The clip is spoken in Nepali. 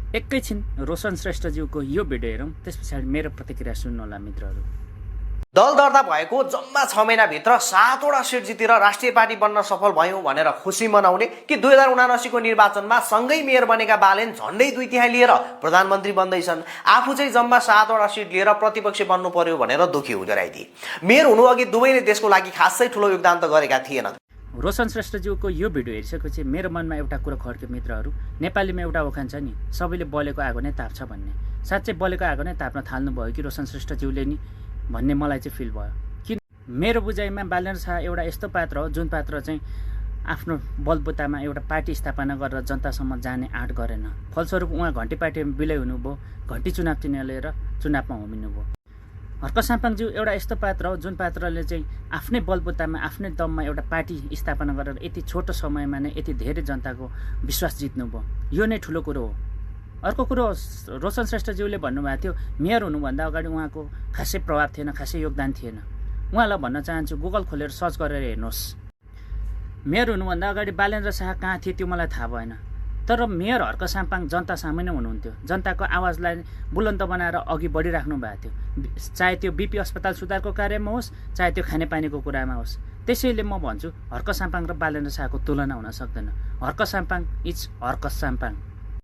एकैछिन रोशन श्रेष्ठज्यूको यो भिडियो हेरौँ, त्यस पछाडि मेरो प्रतिक्रिया सुन्नुहोला मित्रहरू। दल दर्ता भएको जम्मा 6 महिनाभित्र 7वटा सिट जितेर राष्ट्रिय पार्टी बन्न सफल भयौँ भनेर खुसी मनाउने कि 2079 को निर्वाचनमा सँगै मेयर बनेका बालेन झन्डै 2/3 लिएर प्रधानमन्त्री बन्दैछन्, आफू चाहिँ जम्मा 7वटा सिट लिएर प्रतिपक्ष बन्नु पर्यो भनेर दुखी हुँदै रहेथे। मेयर हुनु अघि दुवैले देशको लागि खासै ठुलो योगदान त गरेका थिएनन्। रोशन श्रेष्ठज्यूको यो भिडियो हेरिसकेपछि मेरो मनमा एउटा कुरो खड्क्यो मित्रहरू। नेपालीमा एउटा उखान छ नि, सबैले बलेको आगो नै ताप्छ भन्ने। साँच्चै बलेको आगो नै ताप्न थाल्नुभयो कि रोशन श्रेष्ठज्यूले नि भन्ने मलाई चाहिँ फिल भयो। किन मेरो बुझाइमा बालेन्द्र शाह एउटा यस्तो पात्र हो जुन पात्र चाहिँ आफ्नो बलबुतामा एउटा पार्टी स्थापना गरेर जनतासम्म जाने आँट गरेन। फलस्वरूप उहाँ घन्टी पार्टीमा विलय हुनुभयो, घन्टी चुनाव चिन्ह लिएर चुनावमा होमिनुभयो। हर्क साम्पाङज्यू एउटा यस्तो पात्र हो जुन पात्रले चाहिँ आफ्नै बलबुतामा आफ्नै दममा एउटा पार्टी स्थापना गरेर यति छोटो समयमा नै यति धेरै जनताको विश्वास जित्नुभयो। यो नै ठुलो कुरो हो। अर्को कुरो रोशन श्रेष्ठज्यूले भन्नुभएको थियो मेयर हुनुभन्दा अगाडि उहाँको खासै प्रभाव थिएन, खासै योगदान थिएन। उहाँलाई भन्न चाहन्छु गुगल खोलेर सर्च गरेर हेर्नुहोस्। मेयर हुनुभन्दा अगाडि बालेन्द्र शाह कहाँ थिए त्यो मलाई थाहा भएन, तर मेयर हर्क साम्पाङ जनता सामुन्ने हुनुहुन्थ्यो। जनताको आवाजलाई बुलन्द बनाएर अघि बढिराख्नु भएको थियो, चाहे त्यो बिपी अस्पताल सुधारको कार्यमा होस्, चाहे त्यो खानेपानीको कुरामा होस्। त्यसैले म भन्छु हर्क साम्पाङ र बालेन्द्र शाहको तुलना हुन सक्दैन। हर्क साम्पाङ इज हर्क साम्पाङ।